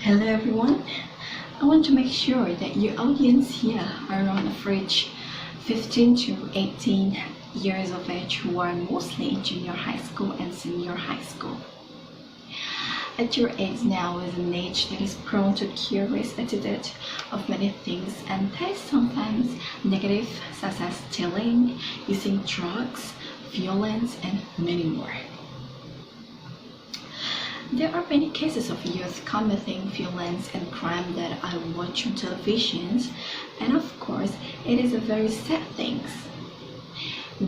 Hello everyone. I want to make sure that your audience here are on average 15 to 18 years of age who are mostly in junior high school and senior high school. At your age now is an age that is prone to curious attitude of many things and that is sometimes negative, such as stealing, using drugs, violence, and many more. There are many cases of youth committing violence and crime that I watch on televisions, and of course, it is a very sad thing.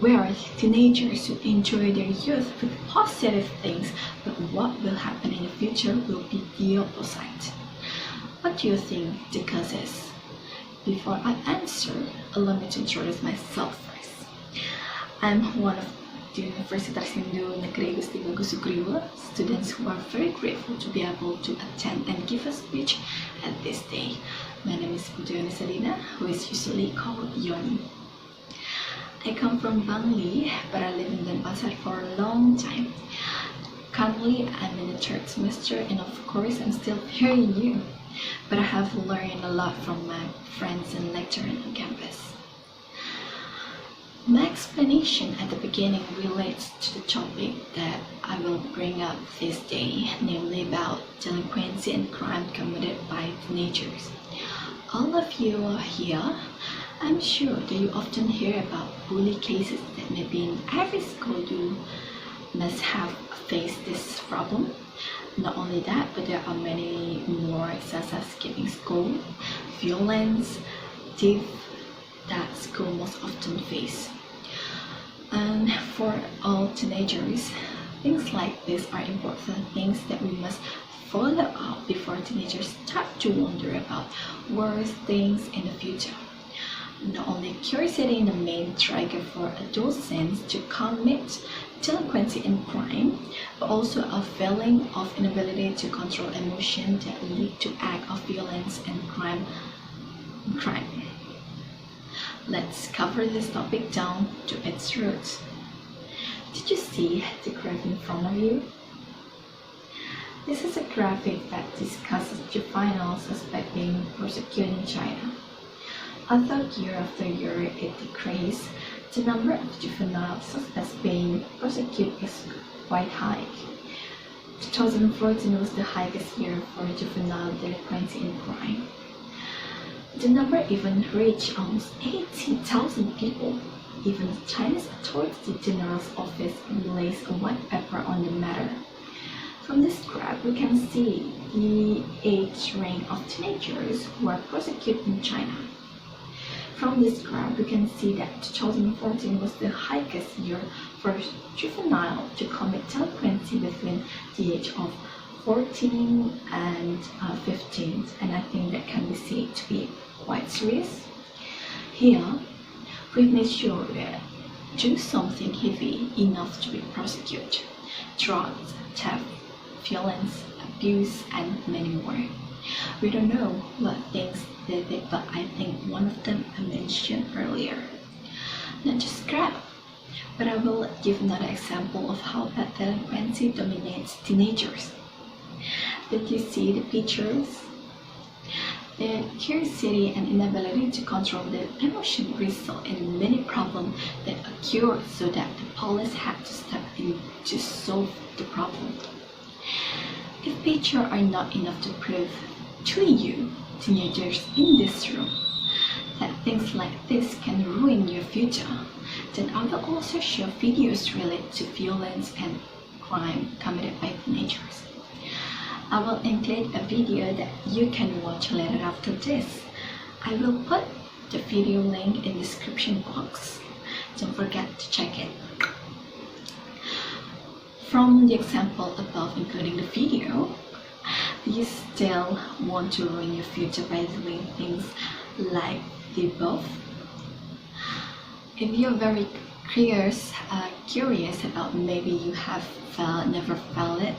Where teenagers who enjoy their youth with positive things, but what will happen in the future will be the opposite. What do you think the cause is? Before I answer, allow me to introduce myself first. I'm one of the Universitas Hindu Negeri Gusti Bagus Sugriwa students who are very grateful to be able to attend and give a speech at this day. My name is Putu and Serlina, who is usually called Yoni. I come from Bangli, but I live in Denpasar for a long time. Currently, I'm in the third semester, and of course, I'm still very new, but I have learned a lot from my friends and lecturers on campus. My explanation at the beginning relates to the topic that I will bring up this day, namely about delinquency and crime committed by teenagers. All of you are here. I'm sure that you often hear about bully cases that maybe in every school you must have faced this problem. Not only that, but there are many more such as skipping school, violence, theft that school most often face. And for all teenagers, things like this are important things that we must follow up before teenagers start to wonder about worse things in the future. Not only curiosity is the main trigger for adolescents to commit delinquency and crime, but also a feeling of inability to control emotion that lead to acts of violence and crime. Let's cover this topic down to its roots. Did you see the graph in front of you? This is a graphic that discusses juvenile suspects being persecuted in China. Although year after year it decreased, the number of juvenile suspects being persecuted is quite high. 2014 was the highest year for juvenile delinquency and crime. The number even reached almost 80,000 people. Even the Chinese Attorney General's office released a white paper on the matter. From this graph, we can see the age range of teenagers who are persecuted in China. From this graph, we can see that 2014 was the highest year for juvenile to commit delinquency between the age of 14 and 15, and I think that can be seen to be quite serious. Here, we made sure that do something heavy enough to be prosecuted: drugs, theft, violence, abuse, and many more. We don't know what things they did, but I think one of them I mentioned earlier. Not just crime, but I will give another example of how bad delinquency dominates teenagers. Did you see the pictures? The curiosity and inability to control the emotion result in many problems that occurred, so that the police had to step in to solve the problem. If pictures are not enough to prove to you, teenagers in this room, that things like this can ruin your future, then I will also show videos related to violence and crime committed by teenagers. I will include a video that you can watch later after this. I will put the video link in the description box. Don't forget to check it. From the example above, including the video, do you still want to ruin your future by doing things like the above? If you're very curious about maybe you have never felt it,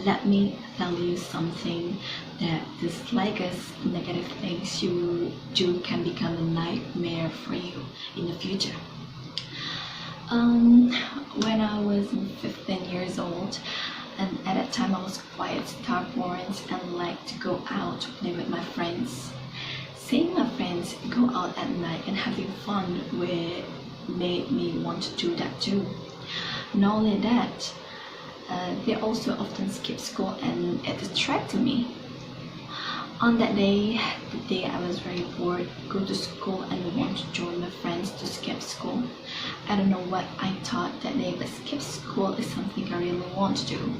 let me tell you something, that the slightest negative things you do can become a nightmare for you in the future. When I was 15 years old, and at that that time I was quite stubborn and liked to go out to play with my friends. Seeing my friends go out at night and having fun made me want to do that too. Not only that, they also often skip school and it attracted me. On that day, the day I was very bored, go to school and want to join my friends to skip school. I don't know what I thought that day, but skip school is something I really want to do.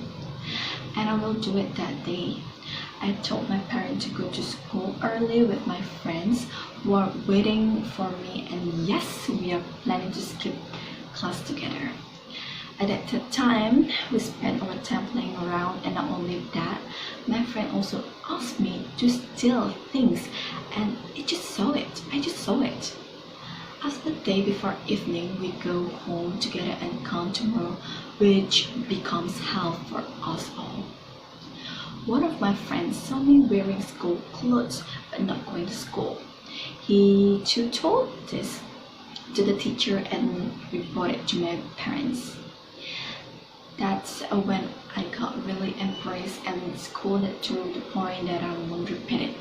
And I will do it that day. I told my parents to go to school early with my friends who are waiting for me, and yes, we are planning to skip class together. At that time, we spent our time playing around, and not only that, my friend also asked me to steal things, and I just saw it. As the day before evening, we go home together and come tomorrow, which becomes hell for us all. One of my friends saw me wearing school clothes but not going to school. He too told this to the teacher and reported to my parents. That's when I got really embarrassed and scolded to the point that I won't repeat it.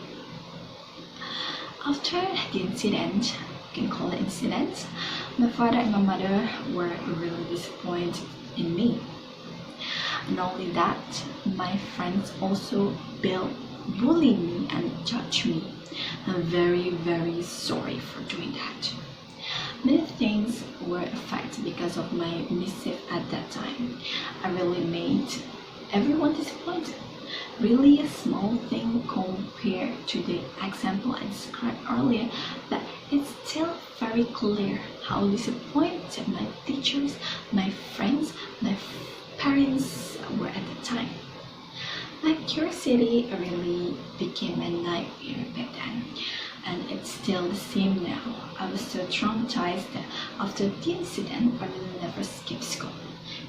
After the incident, you can call it incident, my father and my mother were really disappointed in me. Not only that, my friends also bullied me and judged me. I'm very, very sorry for doing that. Many things were affected because of my mishap at that time. I really made everyone disappointed. Really a small thing compared to the example I described earlier, but it's still very clear how disappointed my teachers, my friends, my parents were at the time. My curiosity really became a nightmare back then, and it's still the same now. I was so traumatized that after the incident, I will never skip school.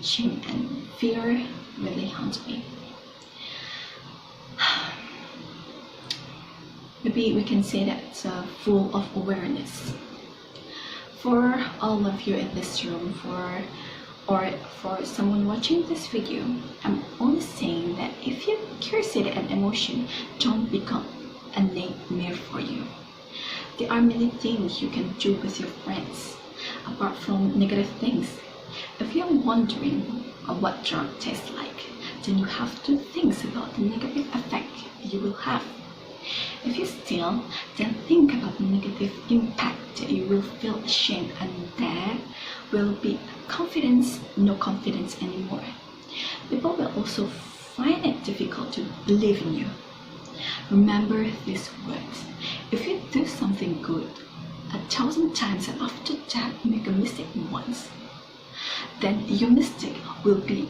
Shame and fear really haunt me. Maybe we can say that it's full of awareness. For all of you in this room, or for someone watching this video, I'm only saying that if your curiosity and emotion don't become a nightmare for you, there are many things you can do with your friends apart from negative things. If you're wondering what drug tastes like, then you have to think about the negative effect you will have. If you steal, then think about the negative impact that you will feel ashamed, and there will be no confidence anymore. People will also find it difficult to believe in you. Remember these words: if you do something good 1,000 times and after that make a mistake once, then your mistake will be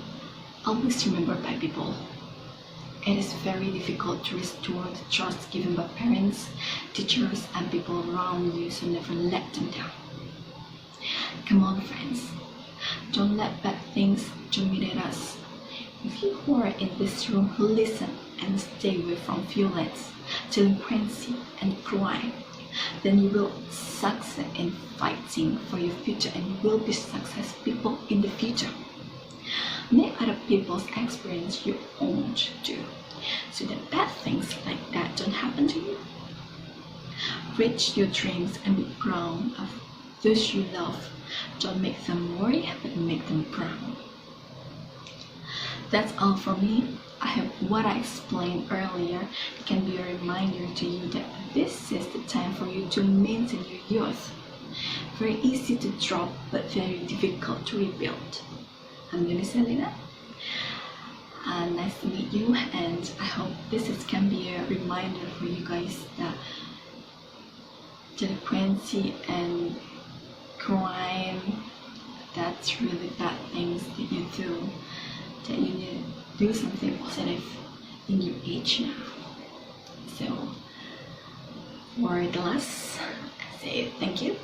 always remembered by people. It is very difficult to restore the trust given by parents, teachers, and people around you, so never let them down. Come on, friends. Don't let bad things dominate us. If you who are in this room listen and stay away from violence, delinquency, and crime, then you will succeed in fighting for your future, and you will be successful people in the future. Make other people's experience your own too, so that bad things like that don't happen to you. Reach your dreams and be proud of those you love. Don't make them worry, but make them proud. That's all from me. I hope what I explained earlier can be a reminder to you that this is the time for you to maintain your youth. Very easy to drop, but very difficult to rebuild. I'm Yoni, Serlina. Nice to meet you, and I hope this can be a reminder for you guys that delinquency and crime, that's really bad things that you do, that you need to do something positive in your age now. So for the last, I say thank you.